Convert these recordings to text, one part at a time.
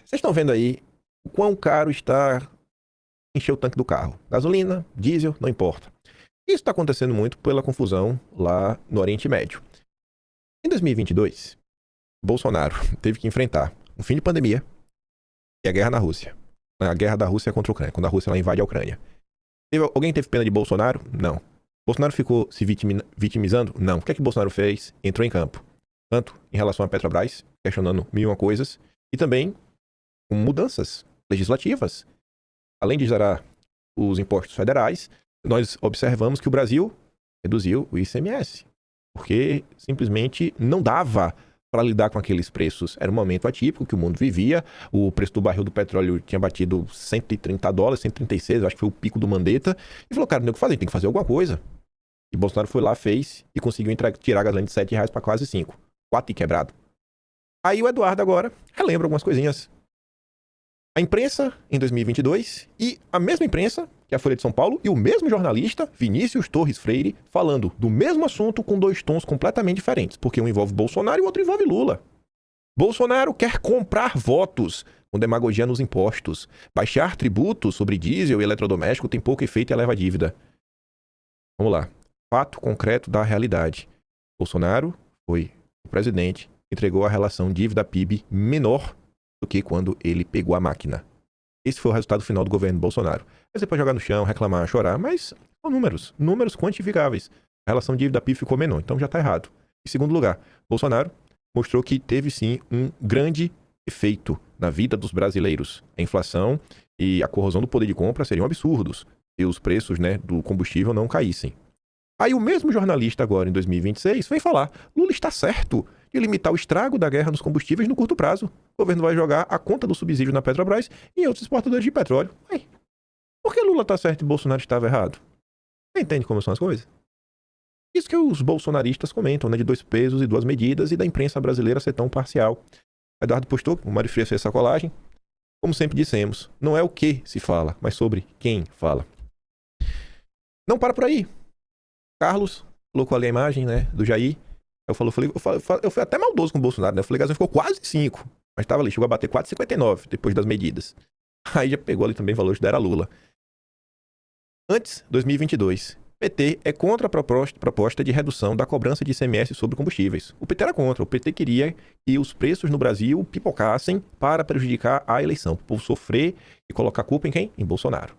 Vocês estão vendo aí o quão caro está encher o tanque do carro. Gasolina, diesel, não importa. Isso está acontecendo muito pela confusão lá no Oriente Médio. Em 2022, Bolsonaro teve que enfrentar um fim de pandemia e a guerra na Rússia. A guerra da Rússia contra a Ucrânia, quando a Rússia ela invade a Ucrânia. Alguém teve pena de Bolsonaro? Não. Bolsonaro ficou se vitimizando? Não. O que é que Bolsonaro fez? Entrou em campo. Tanto em relação à Petrobras, questionando mil e uma coisas, e também com mudanças legislativas. Além de zerar os impostos federais, nós observamos que o Brasil reduziu o ICMS, porque simplesmente não dava para lidar com aqueles preços. Era um momento atípico que o mundo vivia, o preço do barril do petróleo tinha batido $130, 136, acho que foi o pico do Mandetta, e falou, cara, não tem o que fazer, tem que fazer alguma coisa. E Bolsonaro foi lá, fez e conseguiu tirar a gasolina de R$7 para quase 5, 4 e quebrado. Aí o Eduardo agora relembra algumas coisinhas. A imprensa, em 2022, e a mesma imprensa, que é a Folha de São Paulo, e o mesmo jornalista, Vinícius Torres Freire, falando do mesmo assunto com dois tons completamente diferentes, porque um envolve Bolsonaro e o outro envolve Lula. Bolsonaro quer comprar votos com demagogia nos impostos. Baixar tributos sobre diesel e eletrodoméstico tem pouco efeito e eleva a dívida. Vamos lá. Fato concreto da realidade. Bolsonaro foi o presidente que entregou a relação dívida-PIB menor do que quando ele pegou a máquina. Esse foi o resultado final do governo Bolsonaro. Aí você pode jogar no chão, reclamar, chorar, mas são números quantificáveis. A relação dívida-PIB ficou menor, então já está errado. Em segundo lugar, Bolsonaro mostrou que teve sim um grande efeito na vida dos brasileiros. A inflação e a corrosão do poder de compra seriam absurdos se os preços, do combustível não caíssem. Aí o mesmo jornalista agora, em 2026, vem falar, Lula está certo de limitar o estrago da guerra nos combustíveis no curto prazo. O governo vai jogar a conta do subsídio na Petrobras e em outros exportadores de petróleo. Ué, por que Lula está certo e Bolsonaro estava errado? Você entende como são as coisas? Isso que os bolsonaristas comentam, de dois pesos e duas medidas e da imprensa brasileira ser tão parcial. Eduardo postou, o Mário Frias fez essa colagem. Como sempre dissemos, não é o que se fala, mas sobre quem fala. Não para por aí. Carlos colocou ali a imagem, do Jair. Eu fui até maldoso com o Bolsonaro, Eu falei que a gasolina ficou quase 5, mas estava ali, chegou a bater 4,59 depois das medidas. Aí já pegou ali também valores da era Lula. Antes, 2022, PT é contra a proposta de redução da cobrança de ICMS sobre combustíveis. O PT era contra, o PT queria que os preços no Brasil pipocassem para prejudicar a eleição, o povo sofrer e colocar a culpa em quem? Em Bolsonaro.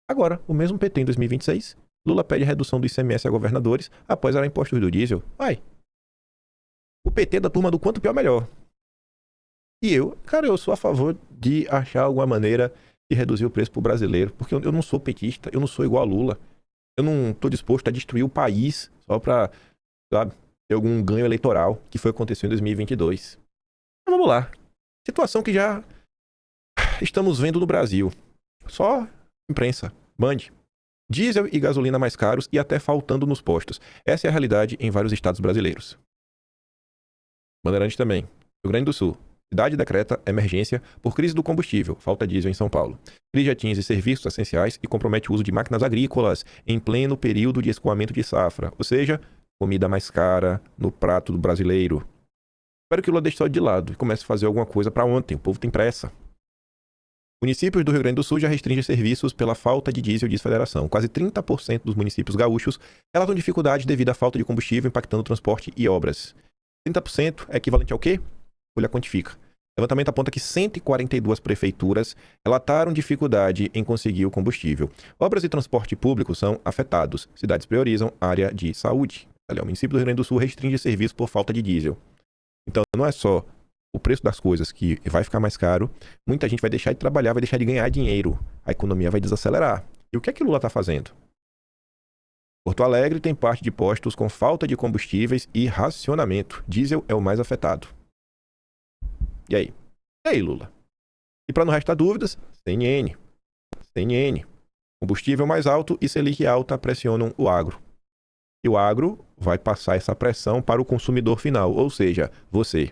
Agora, o mesmo PT em 2026, Lula pede a redução do ICMS a governadores após zerar impostos do diesel. O PT da turma do quanto pior melhor. E eu sou a favor de achar alguma maneira de reduzir o preço pro brasileiro, porque eu não sou petista, eu não sou igual a Lula. Eu não estou disposto a destruir o país só para, ter algum ganho eleitoral, que foi acontecer em 2022. Mas vamos lá. Situação que já estamos vendo no Brasil. Só imprensa, Band. Diesel e gasolina mais caros e até faltando nos postos. Essa é a realidade em vários estados brasileiros. Bandeirante também. Rio Grande do Sul. Cidade decreta emergência por crise do combustível. Falta diesel em São Paulo. Crise atinge serviços essenciais e compromete o uso de máquinas agrícolas em pleno período de escoamento de safra. Ou seja, comida mais cara no prato do brasileiro. Espero que o Lula deixe só de lado e comece a fazer alguma coisa para ontem. O povo tem pressa. Municípios do Rio Grande do Sul já restringem serviços pela falta de diesel, diz Federação. Quase 30% dos municípios gaúchos relatam dificuldade devido à falta de combustível impactando o transporte e obras. 30% é equivalente ao quê? Folha quantifica. O levantamento aponta que 142 prefeituras relataram dificuldade em conseguir o combustível. Obras e transporte público são afetados. Cidades priorizam área de saúde. O município do Rio Grande do Sul restringe serviços por falta de diesel. Então, não é só o preço das coisas que vai ficar mais caro, muita gente vai deixar de trabalhar, vai deixar de ganhar dinheiro. A economia vai desacelerar. E o que é que o Lula está fazendo? Porto Alegre tem parte de postos com falta de combustíveis e racionamento. Diesel é o mais afetado. E aí, Lula? E para não restar dúvidas, CNN. Combustível mais alto e Selic alta pressionam o agro. E o agro vai passar essa pressão para o consumidor final, ou seja, você.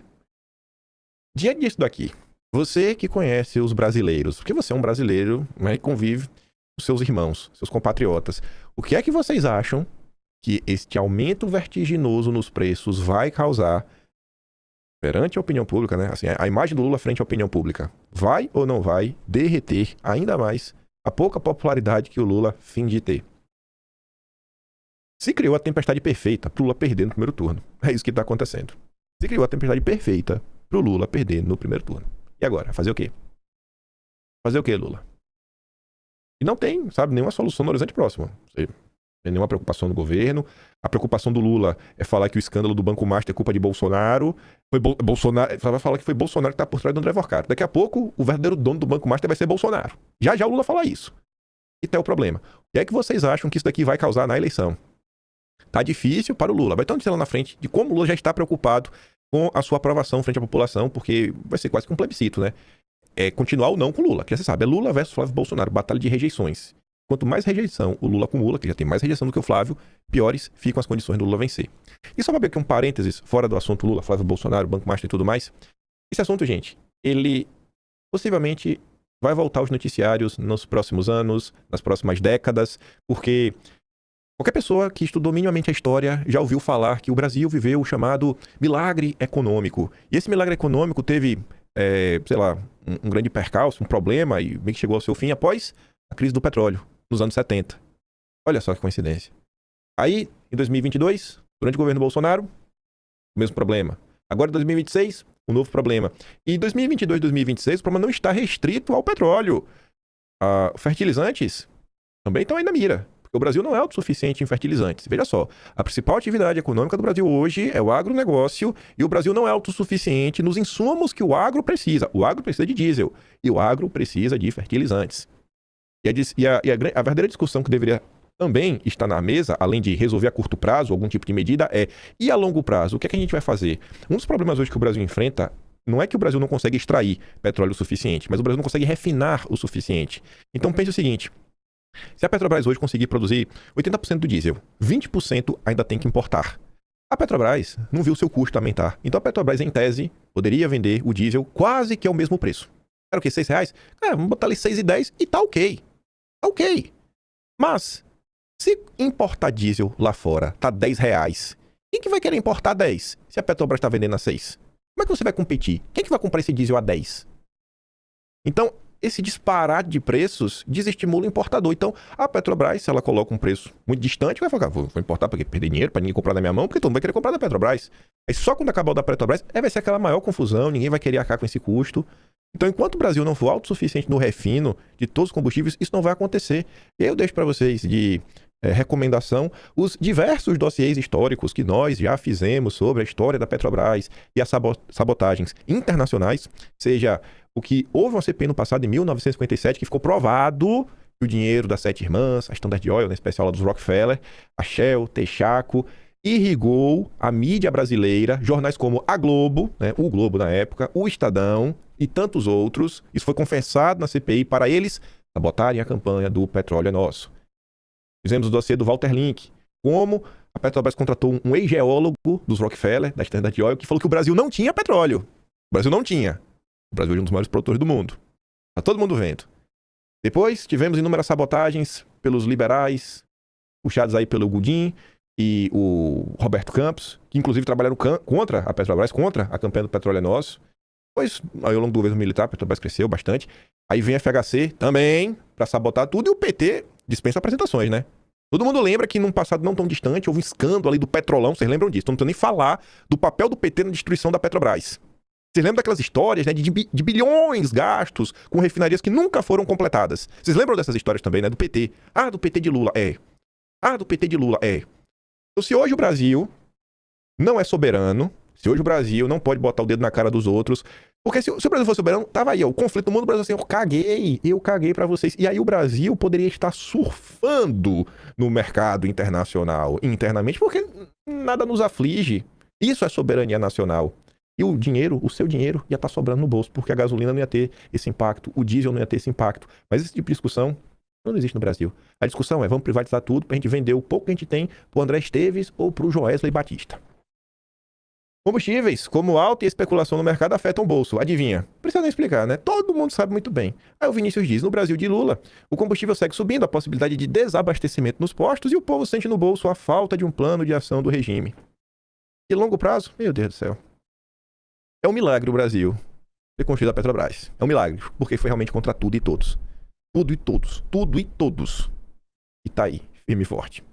Diante disso daqui, você que conhece os brasileiros, porque você é um brasileiro, e convive com seus irmãos, seus compatriotas, o que é que vocês acham que este aumento vertiginoso nos preços vai causar perante a opinião pública, né? Assim, a imagem do Lula frente à opinião pública vai ou não vai derreter ainda mais a pouca popularidade que o Lula finge ter. Se criou a tempestade perfeita pro Lula perder no primeiro turno. É isso que tá acontecendo. Se criou a tempestade perfeita pro Lula perder no primeiro turno. E agora? Fazer o quê? Fazer o quê, Lula? E não tem, sabe, nenhuma solução no horizonte próximo. Não tem nenhuma preocupação do governo. A preocupação do Lula é falar que o escândalo do Banco Master é culpa de Bolsonaro. Bolsonaro vai falar que foi Bolsonaro que tá por trás do André Vorkart. Daqui a pouco, o verdadeiro dono do Banco Master vai ser Bolsonaro. Já já o Lula fala isso. E tá o problema. O que é que vocês acham que isso daqui vai causar na eleição? Tá difícil para o Lula. Vai ter um lá na frente de como o Lula já está preocupado com a sua aprovação frente à população, porque vai ser quase que um plebiscito, né? É continuar ou não com o Lula. Que você sabe, é Lula versus Flávio Bolsonaro, batalha de rejeições. Quanto mais rejeição o Lula acumula, que já tem mais rejeição do que o Flávio, piores ficam as condições do Lula vencer. E só para ver aqui um parênteses, fora do assunto Lula, Flávio Bolsonaro, Banco Master e tudo mais. Esse assunto, gente, ele possivelmente vai voltar aos noticiários nos próximos anos, nas próximas décadas, porque qualquer pessoa que estudou minimamente a história já ouviu falar que o Brasil viveu o chamado milagre econômico. E esse milagre econômico teve, sei lá, um grande percalço, um problema, e meio que chegou ao seu fim após a crise do petróleo, nos anos 70. Olha só que coincidência. Aí, em 2022, durante o governo Bolsonaro, o mesmo problema. Agora, em 2026, um novo problema. E em 2022 e 2026, o problema não está restrito ao petróleo. Fertilizantes também estão aí na mira. O Brasil não é autossuficiente em fertilizantes. Veja só, a principal atividade econômica do Brasil hoje é o agronegócio e o Brasil não é autossuficiente nos insumos que o agro precisa. O agro precisa de diesel e o agro precisa de fertilizantes. E a verdadeira discussão que deveria também estar na mesa, além de resolver a curto prazo algum tipo de medida, e a longo prazo? O que é que a gente vai fazer? Um dos problemas hoje que o Brasil enfrenta não é que o Brasil não consegue extrair petróleo o suficiente, mas o Brasil não consegue refinar o suficiente. Então pense o seguinte: se a Petrobras hoje conseguir produzir 80% do diesel, 20% ainda tem que importar. A Petrobras não viu seu custo aumentar. Então a Petrobras, em tese, poderia vender o diesel quase que ao mesmo preço. Era o quê? R$6? Vamos botar ali 6,10 e tá ok. Tá ok. Mas, se importar diesel lá fora tá R$10, quem que vai querer importar 10 se a Petrobras está vendendo a 6? Como é que você vai competir? Quem que vai comprar esse diesel a 10? Então, esse disparate de preços desestimula o importador. Então, a Petrobras, se ela coloca um preço muito distante, vai falar, vou importar para perder dinheiro, para ninguém comprar na minha mão, porque todo mundo vai querer comprar da Petrobras. Aí só quando acabar o da Petrobras, vai ser aquela maior confusão, ninguém vai querer arcar com esse custo. Então, enquanto o Brasil não for autossuficiente no refino de todos os combustíveis, isso não vai acontecer. E aí eu deixo para vocês de recomendação os diversos dossiês históricos que nós já fizemos sobre a história da Petrobras e as sabotagens internacionais, seja o que houve uma CPI no passado, em 1957, que ficou provado que o dinheiro das 7 irmãs, a Standard Oil, na especial a dos Rockefeller, a Shell, Texaco, irrigou a mídia brasileira, jornais como a Globo, né, o Globo na época, o Estadão e tantos outros. Isso foi confessado na CPI para eles sabotarem a campanha do Petróleo é Nosso. Fizemos o dossiê do Walter Link, como a Petrobras contratou um ex-geólogo dos Rockefeller, da Standard Oil, que falou que o Brasil não tinha petróleo. O Brasil não tinha. O Brasil é um dos maiores produtores do mundo. Tá todo mundo vendo. Depois, tivemos inúmeras sabotagens pelos liberais, puxados aí pelo Godin e o Roberto Campos, que inclusive trabalharam contra a Petrobras, contra a campanha do Petróleo é Nosso. Depois, ao longo do governo militar, a Petrobras cresceu bastante. Aí vem a FHC também, para sabotar tudo, e o PT dispensa apresentações, né? Todo mundo lembra que num passado não tão distante houve um escândalo ali do Petrolão, vocês lembram disso? Não precisa nem falar do papel do PT na destruição da Petrobras. Vocês lembram daquelas histórias, né, de bilhões gastos com refinarias que nunca foram completadas? Vocês lembram dessas histórias também, né, do PT? Ah, do PT de Lula, Ah, do PT de Lula, Então, se hoje o Brasil não é soberano, se hoje o Brasil não pode botar o dedo na cara dos outros, porque se o Brasil fosse soberano, tava aí, ó, o conflito do mundo, o Brasil assim, eu caguei pra vocês. E aí o Brasil poderia estar surfando no mercado internacional, internamente, porque nada nos aflige. Isso é soberania nacional. E o dinheiro, o seu dinheiro, ia estar sobrando no bolso, porque a gasolina não ia ter esse impacto, o diesel não ia ter esse impacto. Mas esse tipo de discussão não existe no Brasil. A discussão é, vamos privatizar tudo pra gente vender o pouco que a gente tem pro André Esteves ou pro Joesley Batista. Combustíveis, como alta e especulação no mercado, afetam o bolso. Adivinha? Precisa nem explicar, né? Todo mundo sabe muito bem. Aí o Vinícius diz, no Brasil de Lula, o combustível segue subindo, a possibilidade de desabastecimento nos postos e o povo sente no bolso a falta de um plano de ação do regime. E longo prazo? Meu Deus do céu. É um milagre o Brasil ter construído a Petrobras. É um milagre, porque foi realmente contra tudo e todos. Tudo e todos. Tudo e todos. E tá aí, firme e forte.